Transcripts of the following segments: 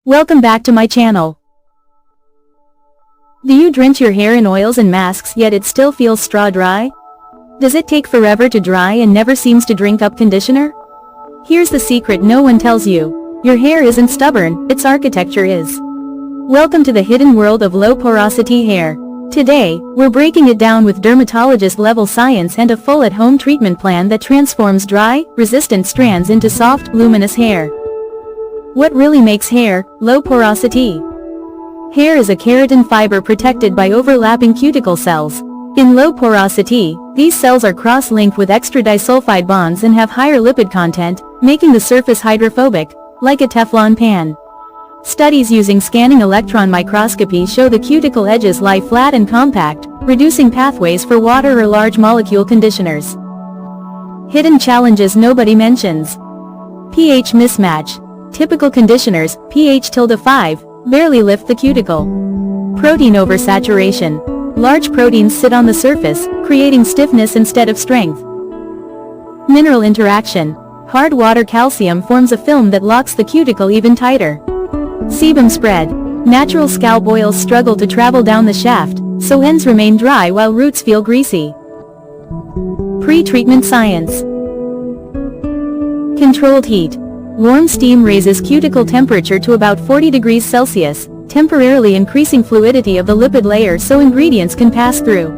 Welcome back to my channel. Do you drench your hair in oils and masks yet it still feels straw dry? Does it take forever to dry and never seems to drink up conditioner? Here's the secret no one tells you. Your hair isn't stubborn, its architecture is. Welcome to the hidden world of low porosity hair. Today, we're breaking it down with dermatologist-level science and a full at-home treatment plan that transforms dry, resistant strands into soft, luminous hair. What really makes hair low porosity? Hair is a keratin fiber protected by overlapping cuticle cells. In low porosity, these cells are cross-linked with extra disulfide bonds and have higher lipid content, making the surface hydrophobic, like a Teflon pan. Studies using scanning electron microscopy show the cuticle edges lie flat and compact, reducing pathways for water or large molecule conditioners. Hidden challenges nobody mentions. pH mismatch. Typical conditioners, pH ~5, barely lift the cuticle. Protein oversaturation. Large proteins sit on the surface, creating stiffness instead of strength. Mineral interaction. Hard water calcium forms a film that locks the cuticle even tighter. Sebum spread. Natural scalp oils struggle to travel down the shaft, so ends remain dry while roots feel greasy. Pre-treatment science. Controlled heat. Warm steam raises cuticle temperature to about 40 degrees Celsius, temporarily increasing fluidity of the lipid layer so ingredients can pass through.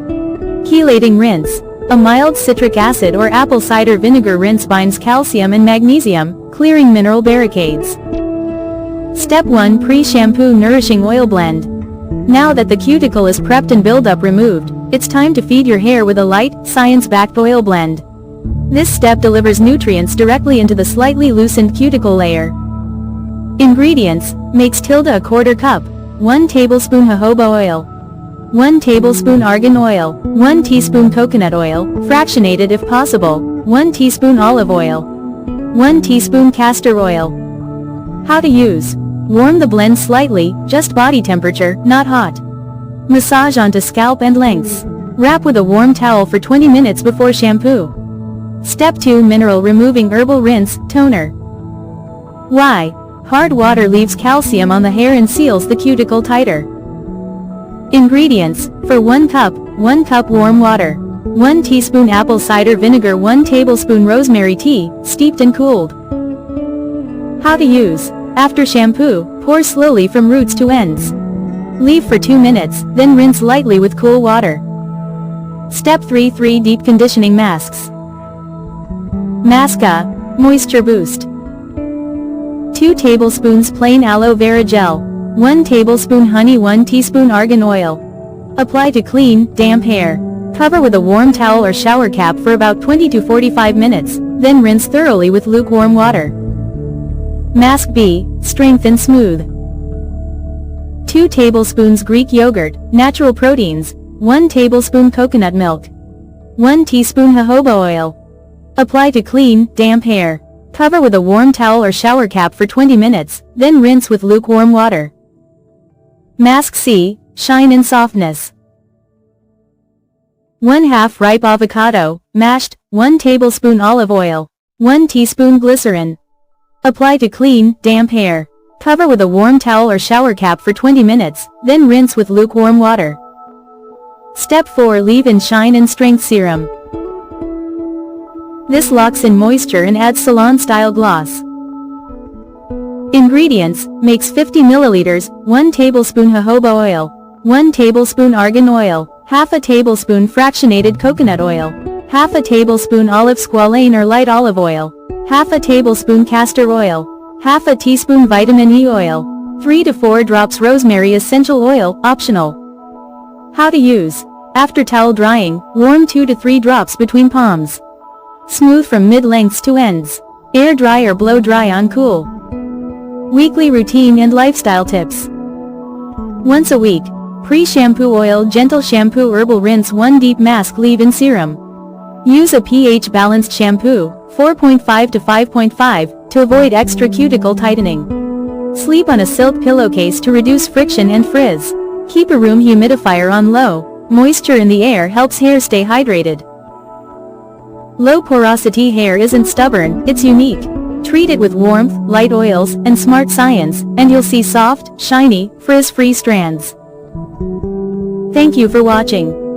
Chelating rinse. A mild citric acid or apple cider vinegar rinse binds calcium and magnesium, clearing mineral barricades. Step 1. Pre-shampoo nourishing oil blend. Now that the cuticle is prepped and buildup removed, it's time to feed your hair with a light, science-backed oil blend. This step delivers nutrients directly into the slightly loosened cuticle layer. Ingredients: makes ~1/4 cup, 1 tablespoon jojoba oil, 1 tablespoon argan oil, 1 teaspoon coconut oil, fractionated if possible, 1 teaspoon olive oil, 1 teaspoon castor oil. How to use. Warm the blend slightly, just body temperature, not hot. Massage onto scalp and lengths. Wrap with a warm towel for 20 minutes before shampoo. Step 2. Mineral removing herbal rinse, toner. Why? Hard water leaves calcium on the hair and seals the cuticle tighter. Ingredients: for 1 cup, 1 cup warm water, 1 teaspoon apple cider vinegar, 1 tablespoon rosemary tea, steeped and cooled. How to use. After shampoo, pour slowly from roots to ends. Leave for 2 minutes, then rinse lightly with cool water. Step 3. 3 deep conditioning masks. Masca, moisture boost. 2 tablespoons plain aloe vera gel, 1 tablespoon honey, 1 teaspoon argan oil. Apply to clean, damp hair. Cover with a warm towel or shower cap for about 20 to 45 minutes, then rinse thoroughly with lukewarm water. Mask B, strengthen smooth. 2 tablespoons Greek yogurt, natural proteins, 1 tablespoon coconut milk, 1 teaspoon jojoba oil. Apply to clean, damp hair. Cover with a warm towel or shower cap for 20 minutes, then rinse with lukewarm water. Mask C, shine and softness. 1/2 ripe avocado, mashed, 1 tablespoon olive oil, 1 teaspoon glycerin. Apply to clean, damp hair. Cover with a warm towel or shower cap for 20 minutes, then rinse with lukewarm water. Step 4. Leave-in shine and strength serum. This locks in moisture and adds salon-style gloss. Ingredients: makes 50 milliliters, 1 tablespoon jojoba oil, 1 tablespoon argan oil, half a tablespoon fractionated coconut oil, half a tablespoon olive squalane or light olive oil, half a tablespoon castor oil, half a teaspoon vitamin E oil, 3 to 4 drops rosemary essential oil, optional. How to use. After towel drying, warm 2 to 3 drops between palms. Smooth from mid-lengths to ends. Air dry or blow dry on cool. Weekly routine and lifestyle tips. Once a week. Pre-shampoo oil, gentle shampoo, herbal rinse, 1 deep mask, leave-in serum. Use a pH-balanced shampoo, 4.5 to 5.5, to avoid extra cuticle tightening. Sleep on a silk pillowcase to reduce friction and frizz. Keep a room humidifier on low. Moisture in the air helps hair stay hydrated. Low porosity hair isn't stubborn, it's unique. Treat it with warmth, light oils, and smart science, and you'll see soft, shiny, frizz-free strands. Thank you for watching.